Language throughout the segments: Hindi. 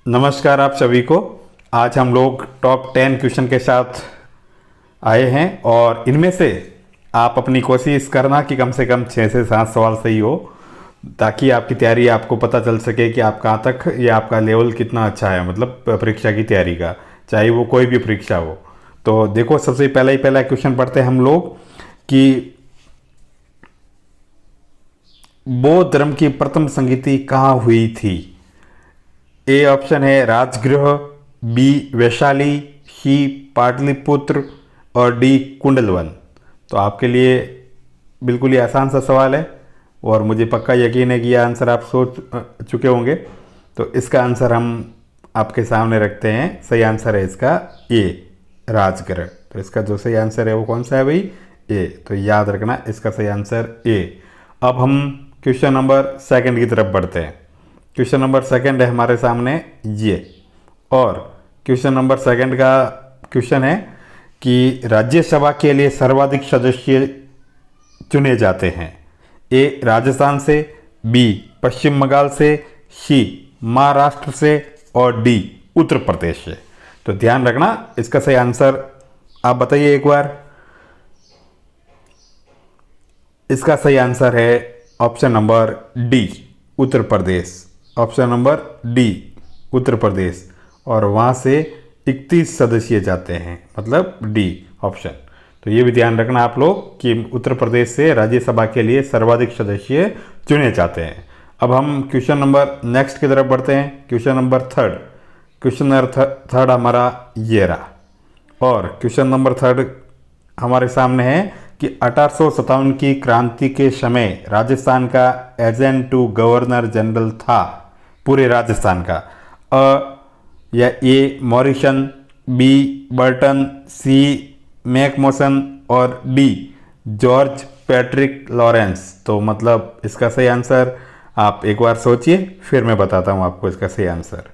नमस्कार आप सभी को। आज हम लोग टॉप 10 क्वेश्चन के साथ आए हैं और इनमें से आप अपनी कोशिश करना कि कम से कम 6 से 7 सवाल सही हो, ताकि आपकी तैयारी आपको पता चल सके कि आप कहाँ तक या आपका लेवल कितना अच्छा है, मतलब परीक्षा की तैयारी का, चाहे वो कोई भी परीक्षा हो। तो देखो, सबसे पहला क्वेश्चन पढ़ते हैं हम लोग कि बौद्ध धर्म की प्रथम संगीति कहाँ हुई थी। ए ऑप्शन है राजगृह, बी वैशाली, सी पाटलिपुत्र और डी कुंडलवन। तो आपके लिए बिल्कुल ही आसान सा सवाल है और मुझे पक्का यकीन है कि यह आंसर आप सोच चुके होंगे। तो इसका आंसर हम आपके सामने रखते हैं। सही आंसर है इसका ए, राजगृह। तो इसका जो सही आंसर है वो कौन सा है भाई? ए। तो याद रखना, इसका सही आंसर ए। अब हम क्वेश्चन नंबर सेकंड की तरफ बढ़ते हैं। क्वेश्चन नंबर सेकंड है हमारे सामने ये, और क्वेश्चन नंबर सेकंड का क्वेश्चन है कि राज्यसभा के लिए सर्वाधिक सदस्य चुने जाते हैं। ए राजस्थान से, बी पश्चिम बंगाल से, सी महाराष्ट्र से और डी उत्तर प्रदेश से। तो ध्यान रखना, इसका सही आंसर आप बताइए एक बार। इसका सही आंसर है option number D, Uttar Pradesh. Option number D, Uttar Pradesh. और वहाँ से 31 सदस्य जाते हैं, मतलब डी ऑप्शन। तो ये भी ध्यान रखना आप लोग कि उत्तर प्रदेश से राज्यसभा के लिए सर्वाधिक सदस्य चुने जाते हैं। अब हम क्वेश्चन नंबर नेक्स्ट की तरफ बढ़ते हैं। Question number third. Question number third हमारा ये रहा, और क्वेश्चन नंबर थर्ड हमारे सामने है कि 1857 की क्रांति के समय राजस्थान का एजेंट टू गवर्नर जनरल था, पूरे राजस्थान का। या ए मॉरिसन, बी बर्टन, सी मैकमोसन और डी जॉर्ज पैट्रिक लॉरेंस। तो मतलब इसका सही आंसर आप एक बार सोचिए, फिर मैं बताता हूँ आपको इसका सही आंसर।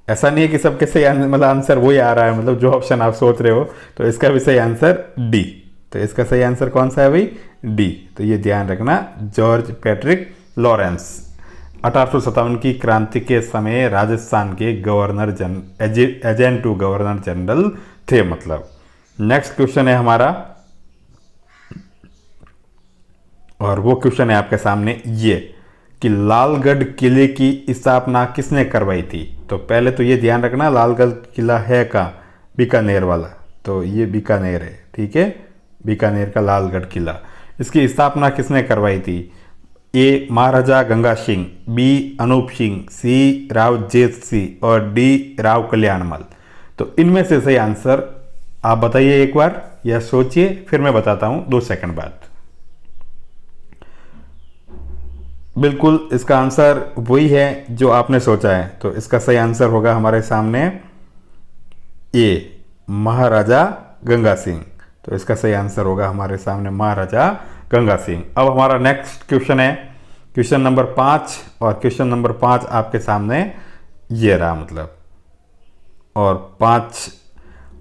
ऐसा नहीं है कि सबके सही मतलब आंसर वही आ रहा है, मतलब जो ऑप्शन आप सोच रहे हो। तो इसका भी सही आंसर डी। तो इसका सही आंसर कौन सा है भाई? डी। तो ये ध्यान रखना, जॉर्ज पैट्रिक लॉरेंस 1857 की क्रांति के समय राजस्थान के governor agent to governor general थे, मतलब। नेक्स्ट क्वेश्चन है हमारा, और वो क्वेश्चन है आपके सामने ये कि लालगढ़ किले की स्थापना किसने करवाई थी। तो पहले तो ये ध्यान रखना, लालगढ़ किला है कहाँ? बीकानेर वाला। तो ये बीकानेर है, ठीक है, बीकानेर का लालगढ़ किला। इसकी स्थापना किसने करवाई थी? ए महाराजा गंगा सिंह, बी अनूप सिंह, सी राव जेत सिंह और डी राव कल्याणमल। तो इनमें से सही आंसर आप बताइए एक बार, या सोचिए, फिर मैं बताता हूं 2 सेकंड बाद। बिल्कुल इसका आंसर वही है जो आपने सोचा है। तो इसका सही आंसर होगा हमारे सामने ए महाराजा गंगा सिंह। तो इसका सही आंसर होगा हमारे सामने महाराजा गंगा सिंह। अब हमारा नेक्स्ट क्वेश्चन है क्वेश्चन नंबर 5, और क्वेश्चन नंबर 5 आपके सामने ये रहा, मतलब। और 5,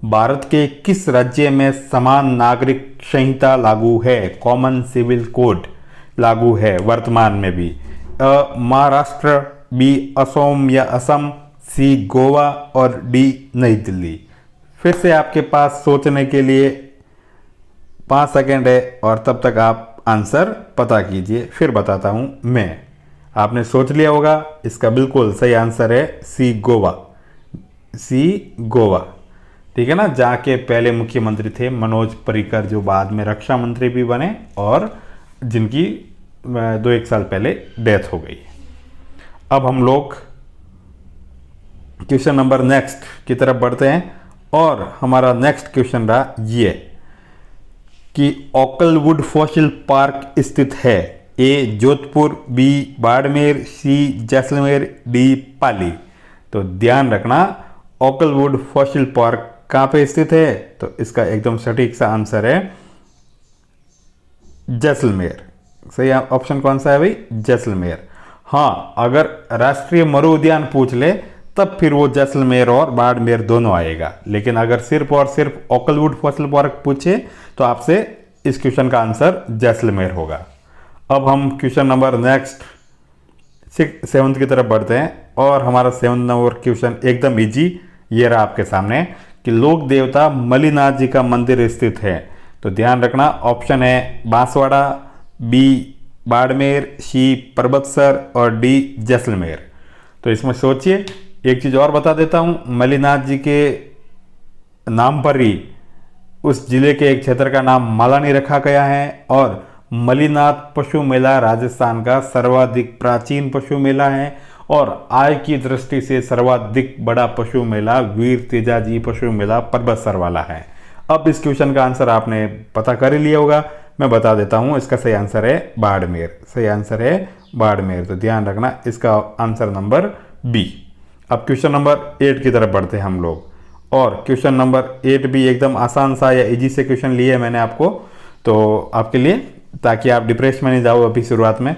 भारत के किस राज्य में समान नागरिक संहिता लागू है, कॉमन सिविल कोड लागू है वर्तमान में भी? महाराष्ट्र, बी असम या असम, सी गोवा और डी नई दिल्ली। फिर से आपके पास सोचने के लिए 5 सेकेंड है, और तब तक आप आंसर पता कीजिए, फिर बताता हूं मैं। आपने सोच लिया होगा, इसका बिल्कुल सही आंसर है सी गोवा। सी गोवा, ठीक है ना, जहाँ के पहले मुख्यमंत्री थे मनोज पर्रिकर, जो बाद में रक्षा मंत्री भी बने और जिनकी 2-1 साल पहले डेथ हो गई। अब हम लोग क्वेश्चन नंबर नेक्स्ट की तरफ बढ़ते हैं, और हमारा नेक्स्ट क्वेश्चन रहा ये कि ओकलवुड फॉसिल पार्क स्थित है। ए जोधपुर, बी बाड़मेर, सी जैसलमेर, डी पाली। तो ध्यान रखना, ओकलवुड फॉसिल पार्क कहाँ पे स्थित है? तो इसका एकदम सटीक सा आंसर है जैसलमेर। सही ऑप्शन कौन सा है भाई? जैसलमेर। हाँ, अगर राष्ट्रीय मरु उद्यान पूछ ले तब फिर वो जैसलमेर और बाड़मेर दोनों आएगा, लेकिन अगर सिर्फ और सिर्फ ओकलवुड फॉसिल पार्क पूछे तो आपसे इस क्वेश्चन का आंसर जैसलमेर होगा। अब हम क्वेश्चन नंबर नेक्स्ट 7th की तरफ बढ़ते हैं, और हमारा 7 नंबर क्वेश्चन एकदम इजी, ये रहा आपके सामने कि लोक देवता मल्लिनाथ जी का मंदिर स्थित है। तो ध्यान रखना, ऑप्शन है बांसवाड़ा, बी बाड़मेर, सी परबतसर और डी जैसलमेर। तो इसमें सोचिए। एक चीज़ और बता देता हूँ, मल्लिनाथ जी के नाम पर ही उस जिले के एक क्षेत्र का नाम मालानी रखा गया है और मल्लिनाथ पशु मेला राजस्थान का सर्वाधिक प्राचीन पशु मेला है और आय की दृष्टि से सर्वाधिक बड़ा पशु मेला वीर तेजाजी पशु मेला परबतसर वाला है। अब इस क्वेश्चन का आंसर आपने पता कर ही लिया होगा, मैं बता देता हूं। इसका सही आंसर है बाड़मेर, सही आंसर है बाड़मेर। तो ध्यान रखना, इसका आंसर नंबर बी। अब क्वेश्चन नंबर 8 की तरफ बढ़ते हैं हम लोग और क्वेश्चन नंबर 8 भी एकदम आसान सा या इजी से क्वेश्चन लिए है मैंने आपको, तो आपके लिए, ताकि आप डिप्रेशन में नहीं जाओ अभी शुरुआत में।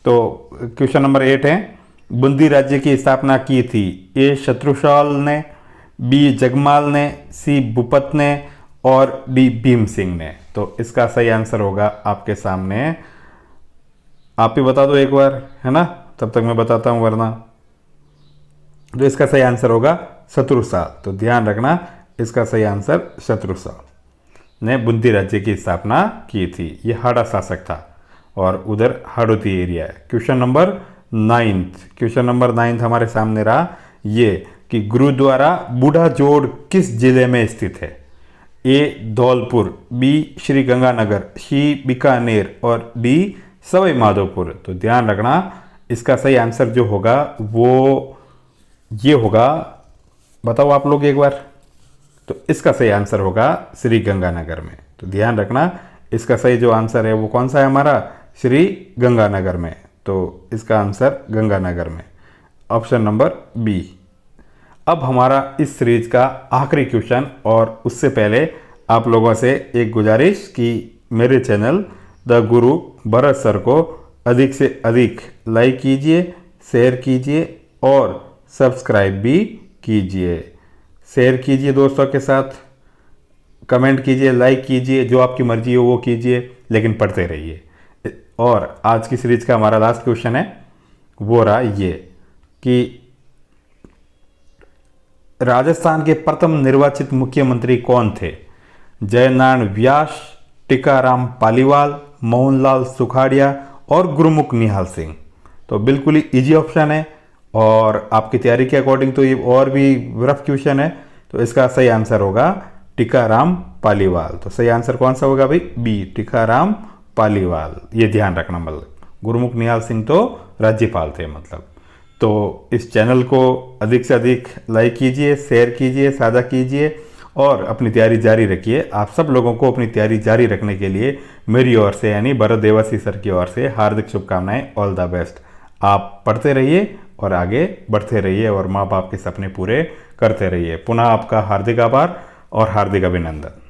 तो क्वेश्चन नंबर 8 है, बूंदी राज्य की स्थापना की थी? ए शत्रुशाल ने, बी जगमाल ने, सी भूपत ने और डी भीम सिंह ने। तो इसका सही आंसर होगा आपके सामने, आप ही बता दो एक बार, है ना, तब तक मैं बताता हूं वरना। तो इसका सही आंसर होगा शत्रुसाल। तो ध्यान रखना, इसका सही आंसर शत्रुसाल ने बूंदी राज्य की स्थापना की थी। ये हाड़ा शासक था और उधर हाड़ौती एरिया है। क्वेश्चन नंबर 9 हमारे सामने रहा ये कि गुरुद्वारा बूढ़ा जोड़ किस जिले में स्थित है? ए धौलपुर, बी श्री गंगानगर, सी बीकानेर और डी सवाई माधोपुर। तो ध्यान रखना, इसका सही आंसर जो होगा वो ये होगा, बताओ आप लोग एक बार। तो इसका सही आंसर होगा श्री गंगानगर में। तो ध्यान रखना, इसका सही जो आंसर है वो कौन सा है हमारा? श्री गंगानगर में। तो इसका आंसर गंगानगर में, ऑप्शन नंबर बी। अब हमारा इस सीरीज का आखिरी क्वेश्चन, और उससे पहले आप लोगों से एक गुजारिश कि मेरे channel the Guru Bharat sir को अधिक से अधिक लाइक कीजिए, शेयर कीजिए और सब्सक्राइब भी कीजिए। शेयर कीजिए दोस्तों के साथ, कमेंट कीजिए, लाइक कीजिए, जो आपकी मर्जी हो वो कीजिए, लेकिन पढ़ते रहिए। और आज की सीरीज का हमारा लास्ट क्वेश्चन है, वो रहा ये कि राजस्थान के प्रथम निर्वाचित मुख्यमंत्री कौन थे? जयनारायण व्यास, टीकाराम पालीवाल, मोहनलाल सुखाड़िया और गुरमुख निहाल सिंह। तो बिल्कुल ही इजी ऑप्शन है और आपकी तैयारी के अकॉर्डिंग तो ये और भी रफ क्वेश्चन है। तो इसका सही आंसर होगा टीकाराम पालीवाल। तो सही आंसर कौन सा होगा भाई? बी, टीकाराम पालीवाल। ये ध्यान रखना, मतलब गुरमुख निहाल सिंह तो राज्यपाल थे मतलब। तो इस चैनल को अधिक से अधिक लाइक कीजिए, शेयर कीजिए, साझा कीजिए और अपनी तैयारी जारी रखिए। आप सब लोगों को अपनी तैयारी जारी रखने के लिए मेरी ओर से यानी भरत देवासी सर की ओर से हार्दिक शुभकामनाएं। All the best. आप पढ़ते रहिए और आगे बढ़ते रहिए और माँ बाप के सपने पूरे करते रहिए। पुनः आपका हार्दिक आभार और हार्दिक अभिनंदन।